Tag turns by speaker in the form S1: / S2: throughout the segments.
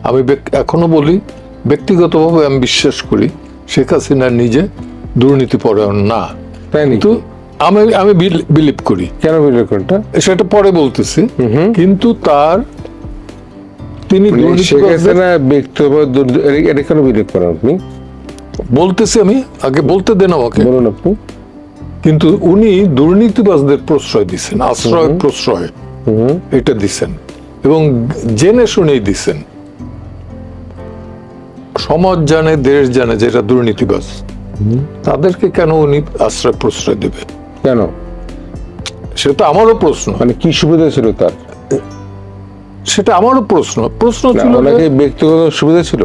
S1: আমি এখনো বলি, ব্যক্তিগতভাবে আমি বিশ্বাস করি শেখ হাসিনা নিজে দুর্নীতিপরায়ণ না, কিন্তু আমি বিলিভ করি।
S2: কেন বিলিভ করেনটা
S1: সেটা পরে বলতেছি। কিন্তু তিনি
S2: শেখ হাসিনা ব্যক্তিগত এটা কেন বিলিভ করেন আপনি?
S1: বলতেছি, আমি আগে বলতে দেন আমাকে।
S2: বলুন আপনি।
S1: কিন্তু উনি দুর্নীতিবাজদের প্রশ্রয় দিচ্ছেন, আশ্রয় প্রশ্রয় এটা দিচ্ছেন, এবং জেনে শুনেই দিচ্ছেন। সমাজ জানে, দেশ জানে যেটা দুর্নীতিবাজ, তাদেরকে কেন উনি আশ্রয় প্রশ্রয় দেবে?
S2: কেন?
S1: সেটা আমারও প্রশ্ন।
S2: মানে কি সুবিধা ছিল তার?
S1: সেটা আমারও প্রশ্ন ছিল।
S2: ওনাকে ব্যক্তিগত সুবিধা ছিল?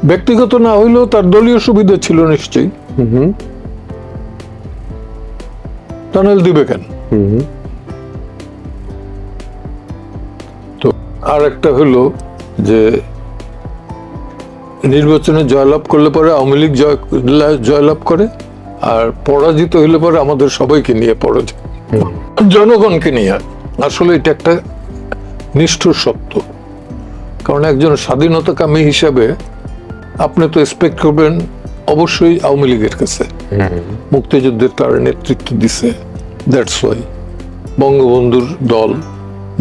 S1: ব্যক্তিগত না হইলেও তার দলীয় সুবিধা ছিল নিশ্চয়ই। টানেল দিবে কেন? তো আর একটা হলো যে নির্বাচনে জয়লাভ করলে পরে আওয়ামী লীগ জয়লাভ করে, আর পরাজিত হইলে পরে আমাদের সবাইকে নিয়ে পরাজিত, জনগণকে নিয়ে। আসলে এটা একটা নিষ্ঠুর সত্য। কারণ একজন স্বাধীনতাকামী হিসাবে আপনি তো এক্সপেক্ট করবেন অবশ্যই আওয়ামী লীগের কাছে। মুক্তিযুদ্ধের তার নেতৃত্ব দিছে, দ্যাটস ওয়াই। বঙ্গবন্ধুর দল,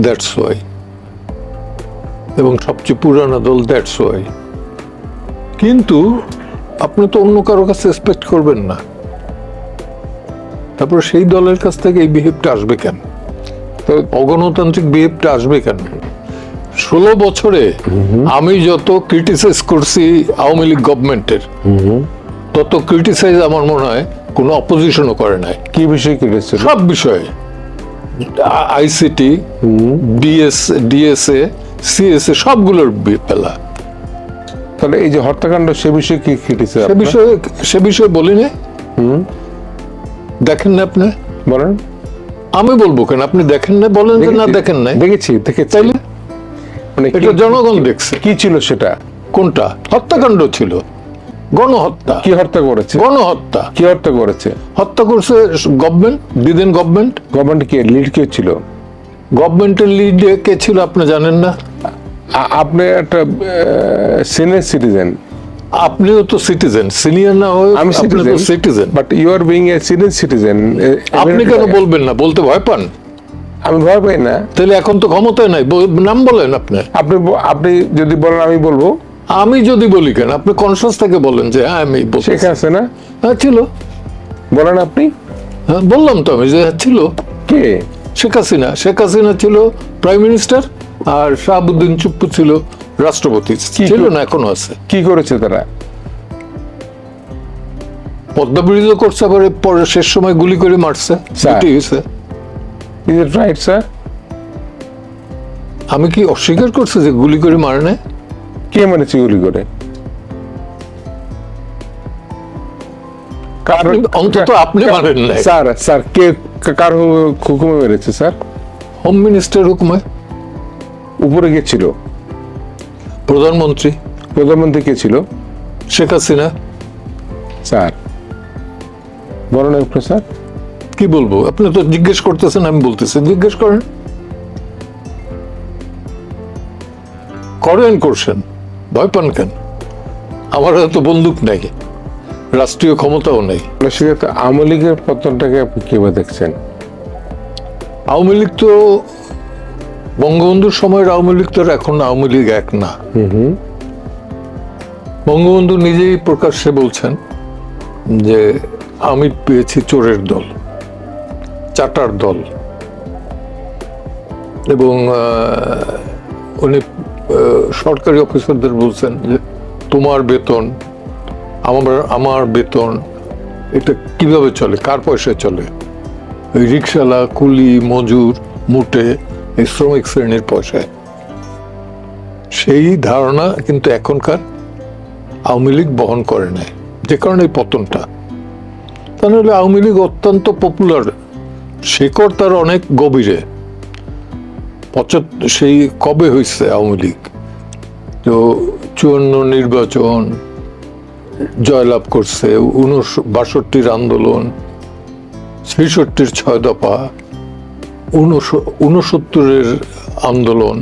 S1: দ্যাটস ওয়াই। এবং সবচেয়ে পুরানো দল, দ্যাটস ওয়াই। কিন্তু আপনি তো অন্য কারো কাছে এক্সপেক্ট করবেন না। তারপর সেই দলের কাছ থেকে এই বিহেভটা আসবে কেন? তো অগণতান্ত্রিক বিহেভটা আসবে কেন? 16 বছরে আমি যত ক্রিটিসাইজ করছি আওয়ামী লীগ গভর্নমেন্টের, তত ক্রিটিসাইজ আমার মনে হয় কোনো অপোজিশনও করে নাই।
S2: কি বিষয়ে ক্রিটিসাইজ?
S1: সব বিষয়ে, আইসিটি, ডিএসএ, সিএসএ, সবগুলোর বেলা।
S2: তাহলে এই যে হত্যাকাণ্ড, সে বিষয়ে কি ক্রিটিসাইজ?
S1: সে বিষয়ে বলি না। দেখেন না আপনি?
S2: বলেন।
S1: আমি বলবো কেন? আপনি দেখেন না? বলেন যে না দেখেন নাই।
S2: দেখেছি।
S1: তাইলে
S2: মানে
S1: এটা জনগণ দেখছে।
S2: কি ছিল সেটা?
S1: কোনটা? হত্যাকাণ্ড ছিল, গণহত্যা।
S2: কি হত্যা করেছে?
S1: গণহত্যা।
S2: কি হত্যা করেছে?
S1: হত্যা করছে গভর্নমেন্ট, দিদেন গভর্নমেন্ট।
S2: গভর্নমেন্ট কে লিড কে ছিল?
S1: গভর্নমেন্টের লিড কে ছিল আপনি জানেন না?
S2: আপনি একটা সিনিয়র সিটিজেন।
S1: আপনিও তো সিটিজেন, সিনিয়র না হয়ে
S2: আমি
S1: citizen.
S2: But you are being a senior citizen.
S1: আপনি কেন বলবেন না? বলতে ভয় পান?
S2: আমি ভয় পাই না।
S1: তাহলে এখন তো ক্ষমতায় নাই, নাম বলেন আপনি।
S2: আপনি যদি বলেন আমি বলবো।
S1: আমি যদি বলি কেন? আপনি কনসাস থেকে বলেন যে হ্যাঁ আমি বলছি।
S2: শেখ হাসিনা?
S1: হ্যাঁ ছিল।
S2: বলেন আপনি।
S1: হ্যাঁ বললাম তো আমি যে ছিল।
S2: কে?
S1: শেখ হাসিনা। শেখ হাসিনা ছিল প্রাইম মিনিস্টার, আর শাহাবুদ্দিন চুপ্পু ছিল রাষ্ট্রপতি। ছিল না, এখনো আছে।
S2: কি করেছে তারা?
S1: পদ্মা ব্রিজও করছে, আবার পরে শেষ সময় গুলি করে মারছে।
S2: Is it right, sir?
S1: আমি কি অস্বীকার করছি যে গুলি করে মারে নাই?
S2: কে মারেছে গুলি করে?
S1: অন্তত আপনি মারেন নাই।
S2: স্যার কে কার হুকুমে মেরেছে স্যার?
S1: হোম মিনিস্টার হুকুমে।
S2: উপরে গেছিল
S1: প্রধানমন্ত্রী।
S2: প্রধানমন্ত্রী কে ছিল?
S1: শেখ হাসিনা।
S2: স্যার বলেন একটু স্যার।
S1: কি বলবো? আপনি তো জিজ্ঞেস করতেছেন, আমি বলতেছি। জিজ্ঞেস করেন। করছেন, ভয় পান কেন? আমার তো বন্দুক নাই, রাষ্ট্রীয় ক্ষমতাও নেই।
S2: সেক্ষেত্রে আওয়ামী লীগের পতনটাকে আপনি কিভাবে দেখছেন?
S1: আওয়ামী লীগ তো বঙ্গবন্ধুর সময়ের আওয়ামী লীগ তো এখন আওয়ামী লীগ এক না। বঙ্গবন্ধু নিজেই প্রকাশ্যে বলছেন যে আমি পেয়েছি চোরের দল, চাটার দল, এবং উনি সরকারি অফিসারদের বলছেন যে তোমার বেতন, আমার বেতন, এটা কিভাবে চলে, কার পয়সায় চলে? ওই রিক্সাওয়ালা, কুলি, মজুর, মুটে, এই শ্রমিক শ্রেণীর পয়সায়। সেই ধারণা কিন্তু এখনকার আওয়ামী লীগ বহন করে নেয়, যে কারণে এই পতনটা। তাহলে আওয়ামী লীগ অত্যন্ত পপুলার, শিকড় তার অনেক গভীরে। সেই কবে হয়েছে আওয়ামী লীগ? তো 54 নির্বাচন জয়লাভ করছে, 62 আন্দোলন, 66 6 দফা, 69 আন্দোলন,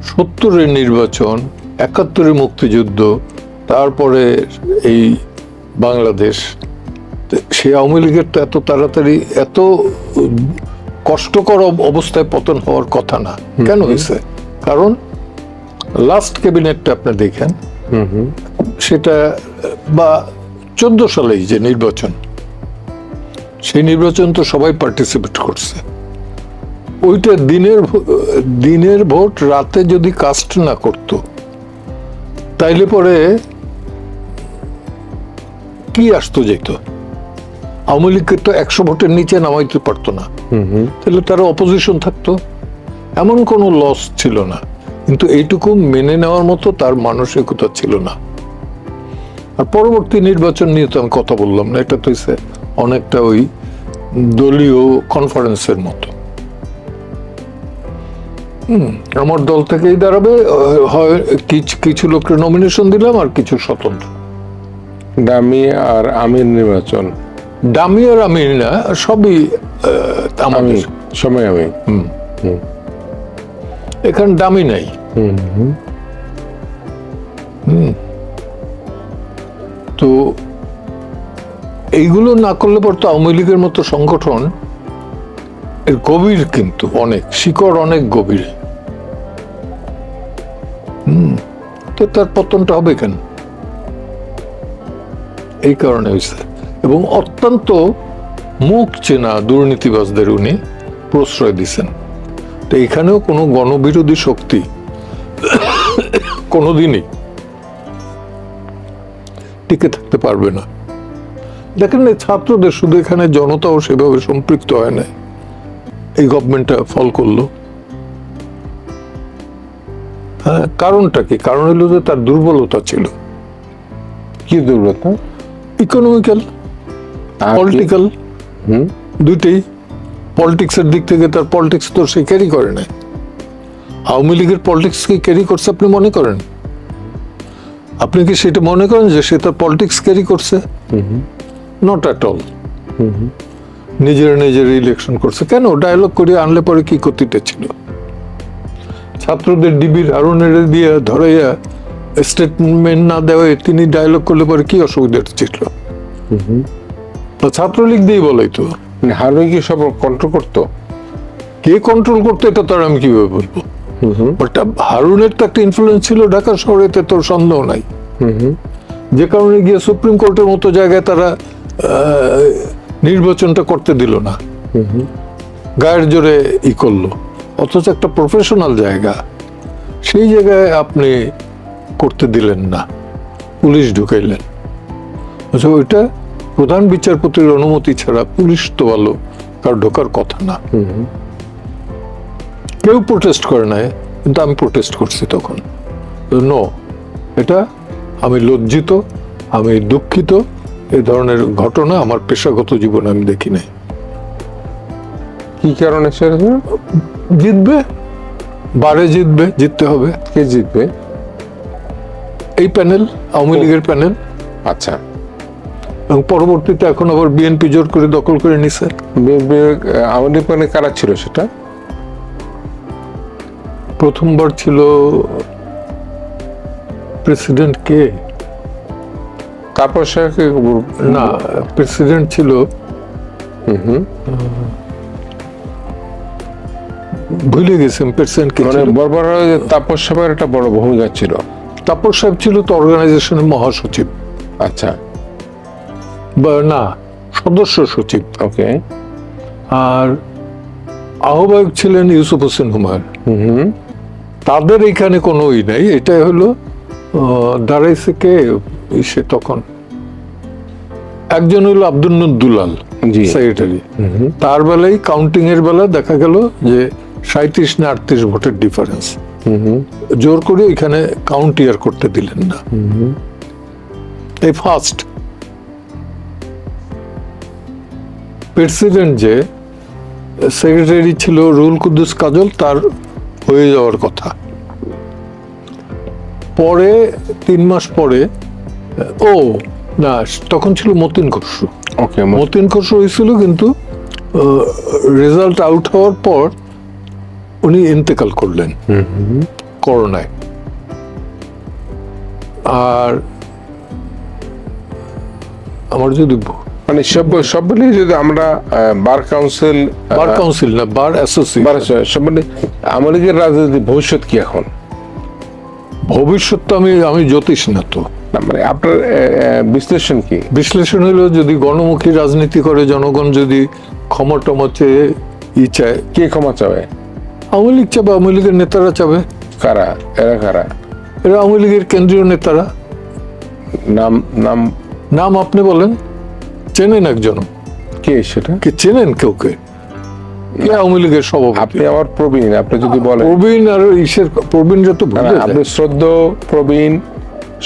S1: 70 নির্বাচন, 71-এর মুক্তিযুদ্ধ, তারপরে এই বাংলাদেশ, তো সেই আওয়ামী লীগের তো এত তাড়াতাড়ি এত কষ্টকর অবস্থায় পতন হওয়ার কথা না। কেন হয়েছে? কারণ লাস্ট ক্যাবিনেটটা আপনি দেখেন, সেটা বা 14 সালেই যে নির্বাচন, সেই নির্বাচন তো সবাই পার্টিসিপেট করছে। ওইটা দিনের ভোট রাতে যদি কাস্ট না করত, তাইলে পরে কি আসতো যেত? আওয়ামী লীগকে তো 100 ভোটের নিচে নামাইতে পারতো না, তাহলে তারা অপোজিশন থাকতো, এমন কোনো লস ছিল না। কিন্তু এইটুকু মেনে নেওয়ার মতো তার মানসিকতা ছিল না। আর পরবর্তী নির্বাচন নিয়ে তো আমি কথা বললাম না, এটা তো হচ্ছে অনেকটা ওই দলীয় কনফারেন্সের মতো। আমার দল থেকেই দাঁড়াবে, হয় কিছু লোকের নমিনেশন দিলাম আর কিছু স্বতন্ত্র।
S2: ডামি আর আমির নির্বাচন,
S1: ডামি আর আমি না, সবই আমাদের
S2: সময় আমি
S1: এখানে ডামি নাই। তো এইগুলো না করলে পর তো আওয়ামী লীগের মতো সংগঠন এর গভীর, কিন্তু অনেক শিকড়, অনেক গভীর। তো তার পতনটা হবে কেন? এই কারণে হয়েছে। এবং অত্যন্ত মুখ চেনা দুর্নীতিবাজদের উনি প্রশ্রয় দিচ্ছেন। তো এখানেও কোনো গণবিরোধী শক্তি কোনোদিনই টিকে থাকতে পারবে না। দেখেন না, ছাত্রদের শুধু এখানে জনতাও সেভাবে সম্পৃক্ত হয় না, এই গভর্নমেন্টটা ফল করলো। হ্যাঁ, কারণটা কি? কারণ হলো যে তার দুর্বলতা ছিল।
S2: কি দুর্বলতা?
S1: ইকোনমিক্যাল, পলিটিক্যাল, দুইটাই। পলিটিক্সের দিক থেকে তার পলিটিক্স তো সে ক্যারি করে না। আওয়ামী লীগের পলিটিক্স কি ক্যারি করছে আপনি মনে করেন? আপনি কি সেটা মনে করেন যে সে তার পলিটিক্স ক্যারি করছে? Not at all. নিজের ইলেকশন করছে। কেন? ডায়ালগ করে আনলে পরে কি ক্ষতিটা ছিল? ছাত্রদের ডিবির হারুনের দিয়ে ধরাইয়া স্টেটমেন্ট না দেওয়ায় তিনি ডায়ালগ করলে পরে কি অসুবিধা ছিল? ছাত্রলীগ দিয়ে বলাই তো।
S2: হারুন কি সব কন্ট্রোল করতো?
S1: কে কন্ট্রোল করতো এটা তো আমি কিভাবে বলবো? হারুনের তো একটা ইনফ্লুয়েন্স ছিল ঢাকা শহরে, এতে তোর সন্দেহ নাই। যে কারণে গিয়ে সুপ্রিম কোর্টের মতো জায়গায় তারা নির্বাচনটা করতে দিল না, গায়ের জোরে ই করলো। অথচ একটা প্রফেশনাল জায়গা, সেই জায়গায় আপনি করতে দিলেন না, পুলিশ ঢুকাইলেন। আচ্ছা, ওইটা প্রধান বিচারপতির অনুমতি ছাড়া পুলিশ তো ভালো কার ঢোকার কথা না। কেউ প্রোটেস্ট করে নাই, কিন্তু আমি প্রোটেস্ট করছি তখন। নো, এটা আমি লজ্জিত, আমি দুঃখিত। এই ধরনের ঘটনা আমার পেশাগত জীবনে আমি দেখি নাই।
S2: কি কারণে সেটা?
S1: জিতবে, বারে জিতবে, জিততে হবে।
S2: কে জিতবে?
S1: এই প্যানেল, আওয়ামী লীগের প্যানেল।
S2: আচ্ছা।
S1: এবং পরবর্তীতে এখন আবার বিএনপি জোর করে দখল করে নিছে।
S2: আওয়ামী লীগ প্যানেল কারা ছিল সেটা?
S1: প্রথমবার ছিল প্রেসিডেন্ট কে?
S2: তারপর
S1: না, প্রেসিডেন্ট ছিল ভুলে গেছেন প্রেসিডেন্ট কে।
S2: মানে বড় তাপস সাহেবের একটা বড় ভূমিকা ছিল।
S1: তাপস সাহেব ছিল তো অর্গানাইজেশনের মহাসচিব।
S2: আচ্ছা।
S1: বা না, সদস্য সচিব।
S2: ওকে।
S1: আর আহ্বায়ক ছিলেন ইউসুফ হোসেন হুমায়ুন। তাদের এখানে কোনো ই নাই। এটা হলো দাঁড়াইছে কে সে তখন? একজন হলো আব্দুল নূর দুলাল, সেক্রেটারি। তার বেলায় কাউন্টিং এর বেলা দেখা গেল যে 37 না 38 ভোটের ডিফারেন্স। জোর করে এখানে কাউন্ট ইয়ার করতে দিলেন না। এই ফার্স্ট প্রেসিডেন্ট যে সেক্রেটারি ছিল রুহুল কুদ্দুস কাজল, তার হয়ে যাওয়ার কথা। পরে 3 মাস পরে না, তখন ছিল মতিন খসরু।
S2: ওকে,
S1: মতিন খসরু হয়েছিল, কিন্তু রেজাল্ট আউট হওয়ার পর উনি ইন্তেকাল করলেন করোনায়। আর আমার যদি
S2: মানে সব মিলিয়ে যদি আমরা বার কাউন্সিল
S1: না বার অ্যাসোসিয়েশন
S2: সব মিলিয়ে আওয়ামী লীগের রাজনীতি ভবিষ্যৎ কি এখন?
S1: ভবিষ্যৎ তো আমি জ্যোতিষ না তো,
S2: না, মানে আপনার বিশ্লেষণ কি?
S1: বিশ্লেষণ হলো যদি গণমুখী রাজনীতি করে জনগণ যদি ক্ষমা টমা চেয়ে চায়,
S2: কে ক্ষমা চাবে?
S1: আওয়ামী লীগ চাবে, আওয়ামী লীগের নেতারা চাবে।
S2: কারা এরা? কারা
S1: এরা? আওয়ামী লীগের কেন্দ্রীয় নেতারা।
S2: নাম নাম
S1: নাম আপনি বলেন, চেনেন একজন?
S2: কে সেটা?
S1: কে চেনেন? কেউ কে আওয়ামী লীগের সভাপতি?
S2: আপনি আমার প্রবীণ, আপনি যদি বলেন।
S1: প্রবীণ আর ঈশের প্রবীণ যত
S2: আপনি শ্রদ্ধেয় প্রবীণ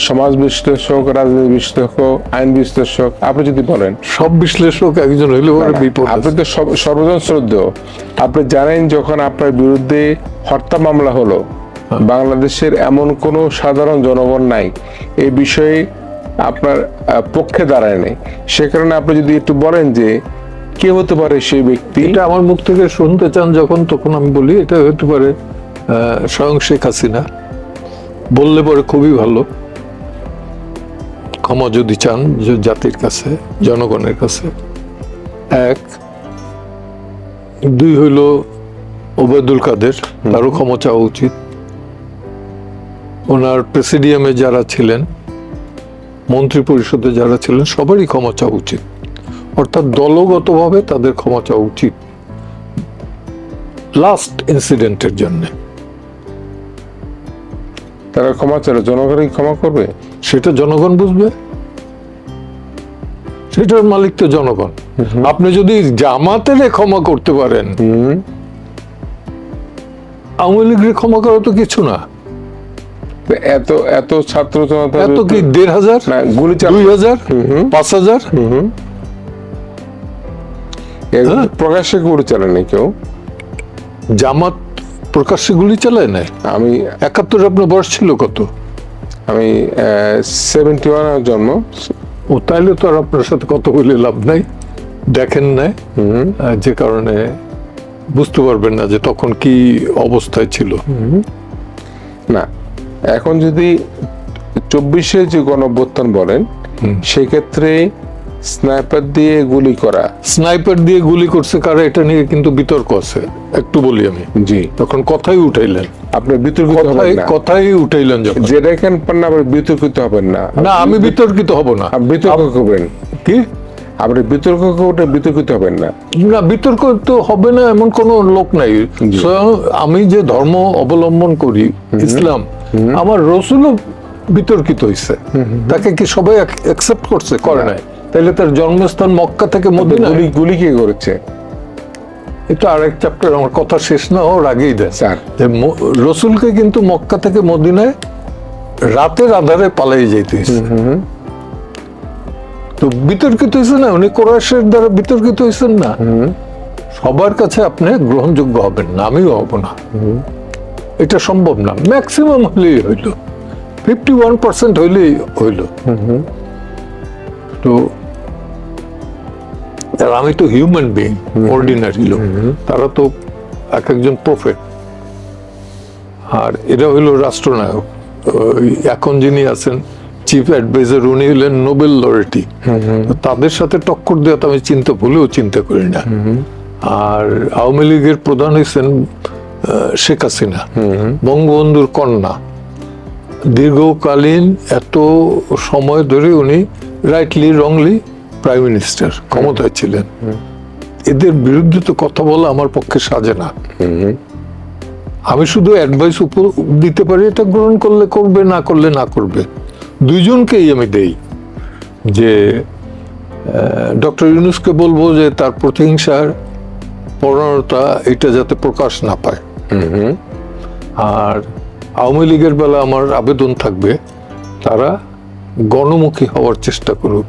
S2: সমাজ বিশ্লেষক, রাজনীতি বিশ্লেষক, আইন বিশ্লেষক, আপনি যদি বলেন।
S1: সব বিশ্লেষক একজন হইলে বিপদ।
S2: আপনি তো সর্বজন শ্রদ্ধেয়। আপনি জানেন যখন আপনার বিরুদ্ধে হত্যা মামলা হলো, বাংলাদেশের এমন কোন সাধারণ জনগণ নাই এই বিষয়ে আপনার পক্ষে দাঁড়ায় নাই। সে কারণে আপনি যদি একটু বলেন যে কে হতে পারে সেই ব্যক্তি।
S1: এটা আমার মুখ থেকে শুনতে চান যখন, তখন আমি বলি এটা হতে পারে স্বয়ং শেখ হাসিনা। বললে পরে খুবই ভালো, ক্ষমা যদি চান জাতির কাছে, জনগণের কাছে। এক, দুই হইল ওবায়দুল কাদের, তারও ক্ষমা চাওয়া উচিত। ওনার প্রেসিডিয়ামে যারা ছিলেন, মন্ত্রী পরিষদে যারা ছিলেন, সবারই ক্ষমা চাওয়া উচিত। অর্থাৎ দলগতভাবে তাদের ক্ষমা চাওয়া উচিত লাস্ট ইনসিডেন্টের জন্য।
S2: তারা ক্ষমা চাইলে জনগণই ক্ষমা করবে,
S1: সেটা জনগণ বুঝবে, সেটার মালিক তো জনগণ। আপনি যদি জামাতের ক্ষমা করতে পারেন, আওয়ামী লীগের ক্ষমা করা তো কিছু না।
S2: এত এত ছাত্র জনতা,
S1: এত কি ১,৫০০
S2: না গুলি
S1: ২,০০০ ৫,০০০
S2: প্রকাশ্যে গুলি চালায়নি কেউ।
S1: জামাত প্রকাশ্যে গুলি চালায় নাই।
S2: আমি
S1: ৭১ আপনার বয়স ছিল কত?
S2: আমি 71 জন্ম।
S1: ও তাইলে তো আর আপনার সাথে কত বলে লাভ নাই, দেখেন নাই, যে কারণে বুঝতে পারবেন না যে তখন কি অবস্থায় ছিল।
S2: না, এখন যদি ২৪-এ যে গণঅভ্যুত্থান বলেন, সেক্ষেত্রে স্নাইপার দিয়ে গুলি করা,
S1: স্নাইপার দিয়ে গুলি করছে কারা, এটা নিয়ে কিন্তু বিতর্ক আছে, একটু বলি আমি।
S2: জি,
S1: তখন কথাই উঠাইলেন,
S2: আপনি বিতর্কিত হবেন না।
S1: কথাই উঠাইলেন যখন,
S2: যেটা কেন পান না, আপনি বিতর্কিত হবেন না।
S1: না, আমি বিতর্কিত হব না।
S2: বিতর্ক করবেন
S1: কি?
S2: আপনি বিতর্ক করে বিতর্কিত হবেন না।
S1: না, বিতর্ক তো হবে না এমন কোন লোক নাই। স্বয়ং আমি যে ধর্ম অবলম্বন করি, ইসলাম, আমার রসুলও বিতর্কিত হয়েছে। তাকে কি সবাই অ্যাকসেপ্ট করছে? করে নাই। তাহলে তার জন্মস্থান মক্কা থেকে মদিনা।
S2: গুলি কে করেছে?
S1: এটা আরেক চ্যাপ্টার, আমার কথা শেষ না হওয়ার আগেই দেয়। রসুলকে কিন্তু মক্কা থেকে মদিনায় রাতের আধারে পালাই যেতে হয়েছে। তো বিতর্কিত হয়েছে না, উনি কোরআশের দ্বারা বিতর্কিত হয়েছেন না। সবার কাছে আপনি গ্রহণযোগ্য হবেন না, আমিও হব না, এটা সম্ভব না। ম্যাক্সিমাম হলেই হইল, 51% হইলেই হইল। তো আমি তো হিউম্যান বিং, অর্ডিনারি লোক, তারা তো এক একজন প্রফেট। আর এরা হইল রাষ্ট্রনায়ক। এখন যিনি আছেন চিফ অ্যাডভাইজার, উনি হলেন নোবেল লরেটি। তাদের সাথে টক্কর দেওয়া তো আমি ভুলেও চিন্তা করি না। আর আওয়ামী লীগের প্রধান হয়েছেন শেখ হাসিনা, বঙ্গবন্ধুর কন্যা। দীর্ঘকালীন এত সময় ধরে উনি রাইটলি রংলি প্রাইম মিনিস্টার, ক্ষমতায় ছিলেন। এদের বিরুদ্ধে তো কথা বলা আমার পক্ষে সাজে না। আমি শুধু অ্যাডভাইস দিতে পারি, এটা গ্রহণ করলে করবে, না করলে না করবে। দুইজনকেই আমি দেই যে ডক্টর ইউনূসকে বলবো যে তার প্রতিহিংসার প্রবণতা এটা যাতে প্রকাশ না পায়। আর আওয়ামী লীগের বেলা আমার আবেদন থাকবে, তারা গণমুখী হওয়ার চেষ্টা করুক।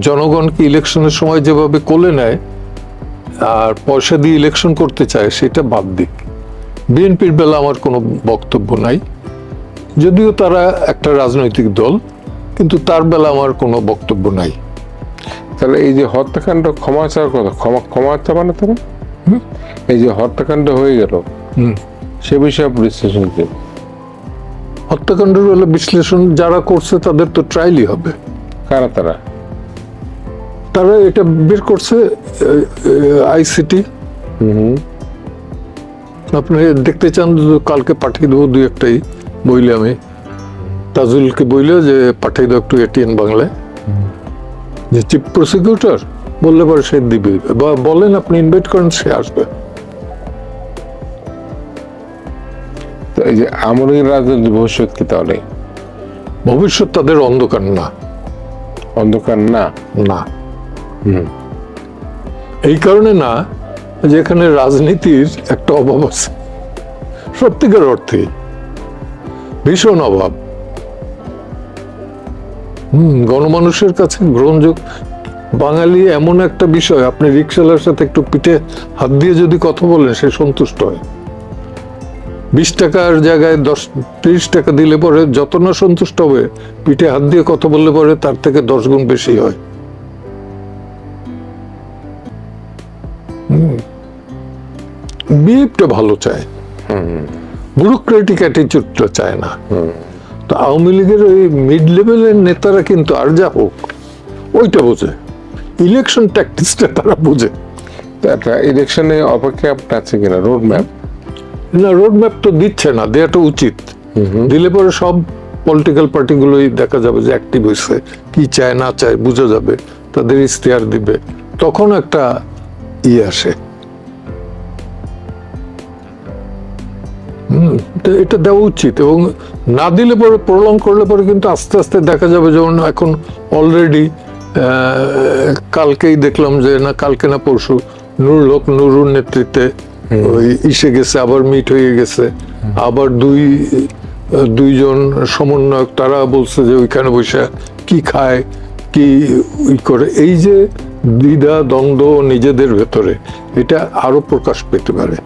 S1: জনগণকে ইলেকশনের সময় যেভাবে কোলে নেয় আর পয়সা দিয়ে ইলেকশন করতে চায়, সেটা বাদ দিক। বিএনপির বেলা আমার কোনো বক্তব্য নাই, যদিও তারা একটা রাজনৈতিক দল, কিন্তু তার বেলা আমার কোনো বক্তব্য নাই।
S2: তাহলে এই যে হত্যাকাণ্ড ক্ষমা চাওয়ার কথা, ক্ষমা চাবে না তারা? এই যে হত্যাকাণ্ড হয়ে গেল, সে বিষয়ে বিশ্লেষণ কি?
S1: হত্যাকাণ্ডের বেলা বিশ্লেষণ যারা করছে তাদের তো ট্রায়ালই হবে।
S2: কারা তারা?
S1: তারা এটা বের করছে আইসিটি। আপনি দেখতে চান তো কালকে পাঠিয়ে দেবো দুই একটাই বইলে, আমি তাজুলকে বইলে যে পাঠিয়ে দেবো একটু এটিএন বাংলায়, যে চিফ প্রসিকিউটর বললে পরে সে দিবে, বা বলেন আপনি ইনভাইট করেন সে আসবে।
S2: তো এই যে আওয়ামী লীগের রাজনৈতিক ভবিষ্যৎ কি তাহলে?
S1: ভবিষ্যৎ তাদের অন্ধকার না।
S2: অন্ধকার না?
S1: না, এই কারণে না যে এখানে রাজনীতির একটা অভাব আছে, সত্যিকার অর্থে ভীষণ অভাব। গণমানুষের কাছে গ্রহণযোগ্য বাঙালি এমন একটা বিষয়, আপনি রিকশালার সাথে একটু পিঠে হাত দিয়ে যদি কথা বলেন সে সন্তুষ্ট হয়। 20 টাকার জায়গায় 10-30 টাকা দিলে পরে যত না সন্তুষ্ট হবে, পিঠে হাত দিয়ে কথা বললে পরে তার থেকে 10 গুণ বেশি হয়। বিহেভটা ভালো চায়, ব্যুরোক্রেটিক অ্যাটিটিউডটা চায় না। তো আওয়ামী লীগের ওই মিড লেভেলের নেতারা কিন্তু আর যা হোক ওইটা বোঝে, ইলেকশন ট্যাকটিক্সটা তারা বোঝে।
S2: তো একটা ইলেকশনে অপেক্ষা আপনার আছে কিনা রোড ম্যাপ?
S1: না, রোড ম্যাপ তো দিচ্ছে না, দেওয়াটা উচিত। দিলে পরে সব পলিটিক্যাল পার্টিগুলোই দেখা যাবে যে অ্যাক্টিভ হয়েছে, কি চায় না চায় বোঝা যাবে, তাদের ইশতেহার দিবে, তখন একটা আসে। তো এটা দেওয়া উচিত, এবং না দিলে পরে প্রলং করলে পরে কিন্তু আস্তে আস্তে দেখা যাবে, যেমন এখন অলরেডি কালকেই দেখলাম যে না কালকে না পরশু নুরুল হক নুরুর নেতৃত্বে ওই ইসে গেছে, আবার মিট হয়ে গেছে, আবার দুইজন সমন্বয়ক তারা বলছে যে ওইখানে বসে কি খায় কি করে, এই যে দ্বিধা দ্বন্দ্ব নিজেদের ভেতরে, এটা আরো প্রকাশ পেতে পারে।